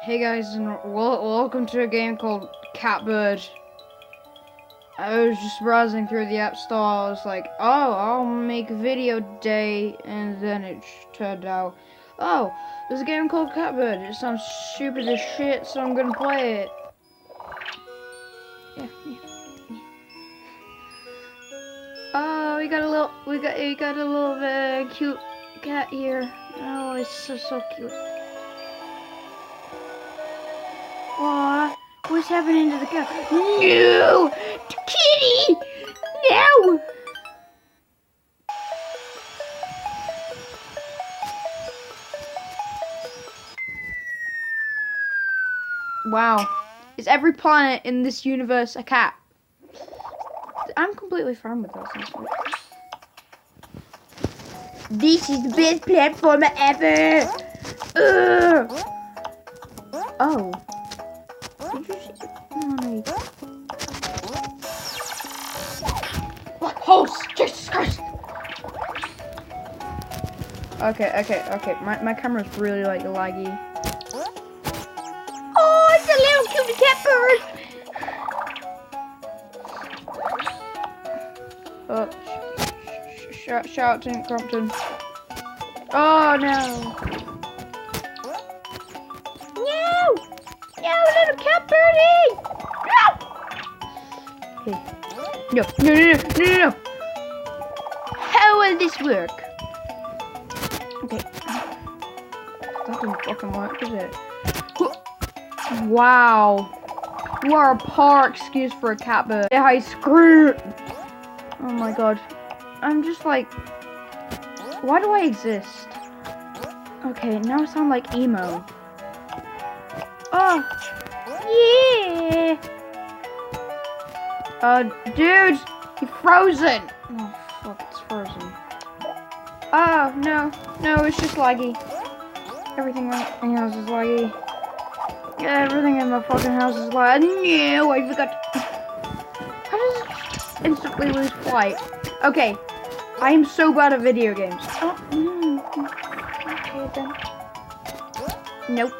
Hey guys, and welcome to a game called Catbird. I was just browsing through the App Store. I was like, oh, I'll make a video day, and then it turned out, oh, there's a game called Catbird. It sounds stupid as shit, so I'm gonna play it. Yeah. Oh, we got a little cute cat here. Oh, it's so cute. Aw, what's happening to the cat? No! Kitty! No! Wow. Is every planet in this universe a cat? I'm completely fine with this. This is the best platformer ever! Ugh. Oh. Did you see? Oh, black holes! Jesus Christ! Okay. My camera's really like laggy. Oh, it's a little cute cat bird. Shout to Crompton. Oh no! No, little cat birdie! No! Okay. No. How will this work? Okay. That didn't fucking work, did it? Wow. You are a poor excuse for a cat bird. Yeah, I screw. Oh my god. I'm just like, why do I exist? Okay, now I sound like emo. Oh, yeah. Dude, you're frozen. Oh, fuck, it's frozen. Oh, no, it's just laggy. Everything in my house is laggy. Yeah, everything in my fucking house is laggy. No, I forgot. How does it instantly lose flight? Okay, I am so bad at video games. Oh, okay then. Nope.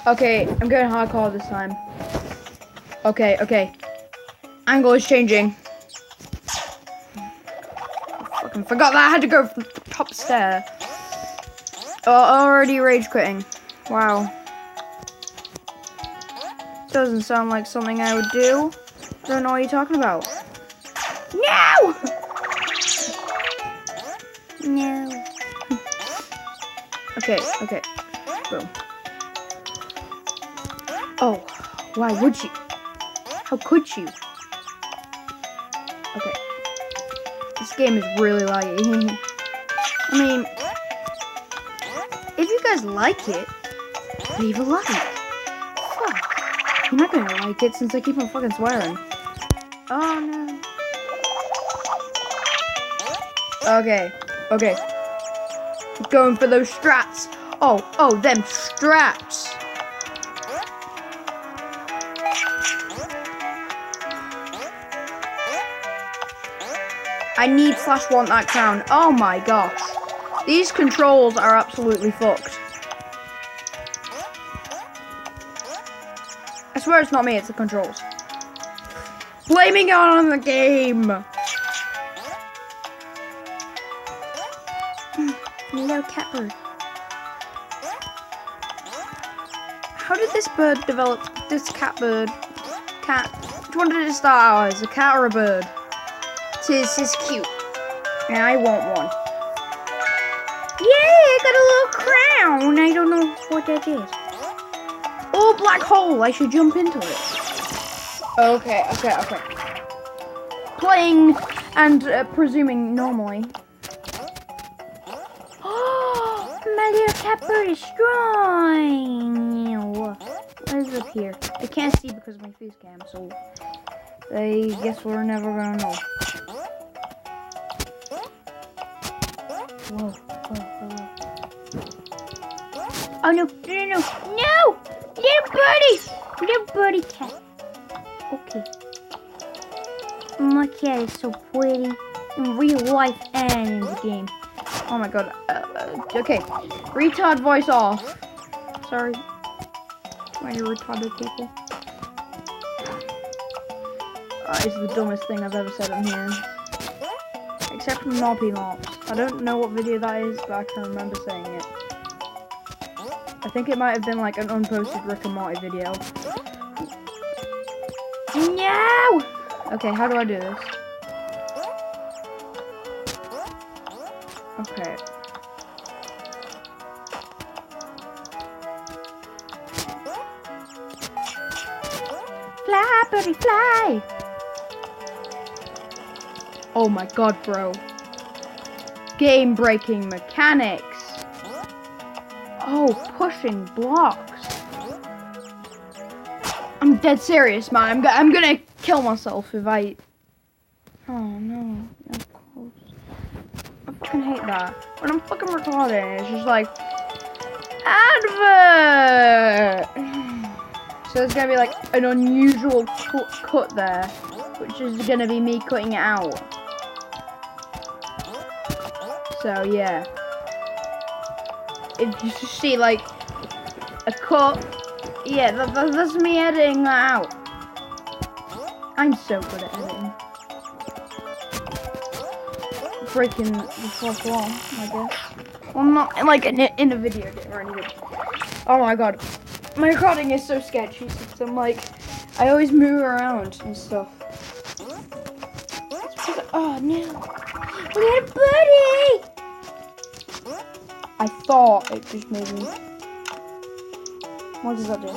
Okay, I'm going hardcore this time. Okay. Angle is changing. I fucking forgot that I had to go from the top stair. Oh, already rage quitting. Wow. Doesn't sound like something I would do. Don't know what you're talking about. No! No. Okay. Boom. Oh, why would you? How could you? Okay. This game is really laggy. I mean, if you guys like it, leave a like. Fuck. You're not gonna like it since I keep on fucking swearing. Oh no. Okay. Going for those strats. Oh, them strats. I need / want that crown. Oh my gosh. These controls are absolutely fucked. I swear it's not me, it's the controls. Blaming it on the game. Hello, catbird. How did this bird develop? This catbird. Cat. Which one did it start out as? A cat or a bird? This is cute. And I want one. Yeah, I got a little crown. I don't know what that is. Oh, black hole. I should jump into it. Okay. Playing and presuming normally. Oh, my little catbird is strong. What is up here? I can't see because of my face cam, so I guess we're never gonna know. Whoa. Oh no! Little birdie cat. Okay. My cat is so pretty. in real life and in the game. Oh my god. Okay, retard voice off. Sorry. Why you retarded people? That is the dumbest thing I've ever said on here. Except from Nobby Mops. I don't know what video that is, but I can remember saying it. I think it might have been like an unposted Rick and Morty video. No! Okay, how do I do this? Okay. Fly, birdie, fly! Oh my god, bro. Game-breaking mechanics. Oh, pushing blocks. I'm dead serious, man. I'm gonna kill myself if I... Oh no, of course. I fucking hate that. When I'm fucking recording, it's just like... Advert! So there's gonna be like an unusual cut there, which is gonna be me cutting it out. So yeah. If you see like a cut, yeah, that's me editing that out. I'm so good at editing. Breaking the fourth wall, I guess. Well, not like in a video or anything. Oh my god. My recording is so sketchy since I'm like, I always move around and stuff. Oh no. We had a buddy! I thought it just made me. What does that do?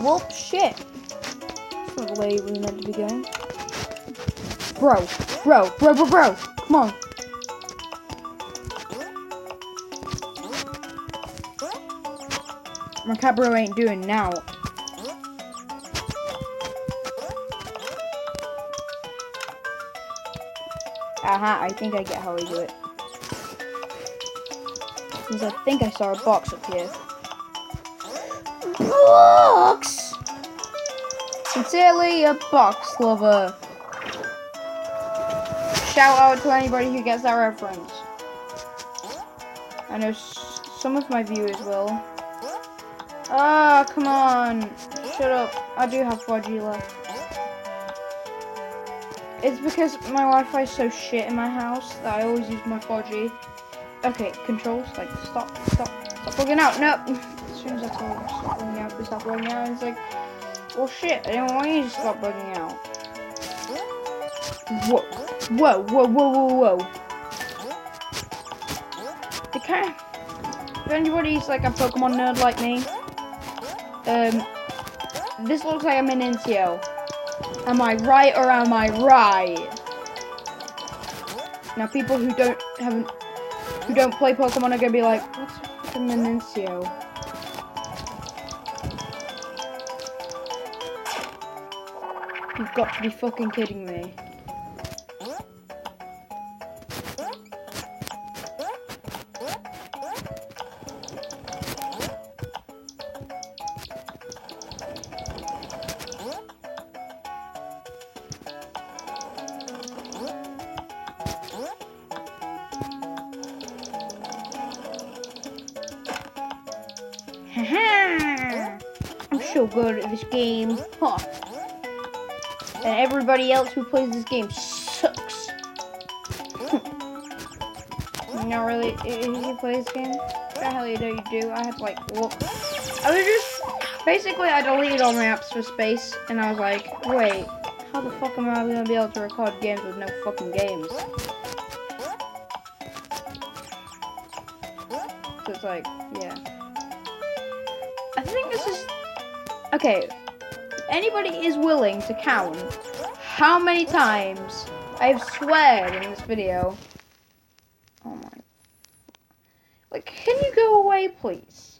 Whoop, shit. That's not the way we were meant to be going. Bro. Come on. My cat bro ain't doing now. Aha, I think I get how we do it. Because I think I saw a box up here. Box! Sincerely, a box lover. Shout out to anybody who gets that reference. I know some of my viewers will. Ah, come on. Shut up. I do have 4G left. It's because my Wi-Fi is so shit in my house that I always use my 4G. Okay, controls, like, stop bugging out. No! As soon as I told him to stop bugging out, they stop bugging out, and it's like, well shit, I didn't want you to stop bugging out. Whoa. If anybody's like a Pokemon nerd like me, this looks like a Minicio. Am I right or am I right? Now people who don't play Pokemon are gonna be like, what's a Minicio? You've got to be fucking kidding me. I'm so good at this game. Huh. And everybody else who plays this game sucks. Not really. If you play this game, what the hell you do? I had like, look. I was just, basically I deleted all my apps for space, and I was like, wait, how the fuck am I gonna be able to record games with no fucking games? So it's like, yeah. I think this is... Okay, if anybody is willing to count how many times I've sweared in this video. Oh my... Like, can you go away, please?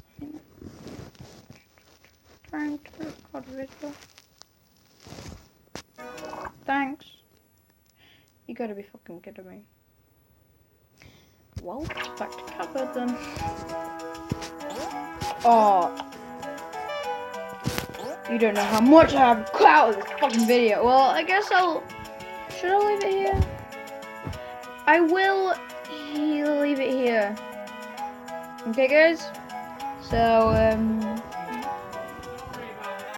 Trying to record a video. Thanks. You gotta be fucking kidding me. Well, back to cupboard then. Oh. You don't know how much I have clout with this fucking video. Well, I guess should I leave it here? I will leave it here. Okay, guys? So,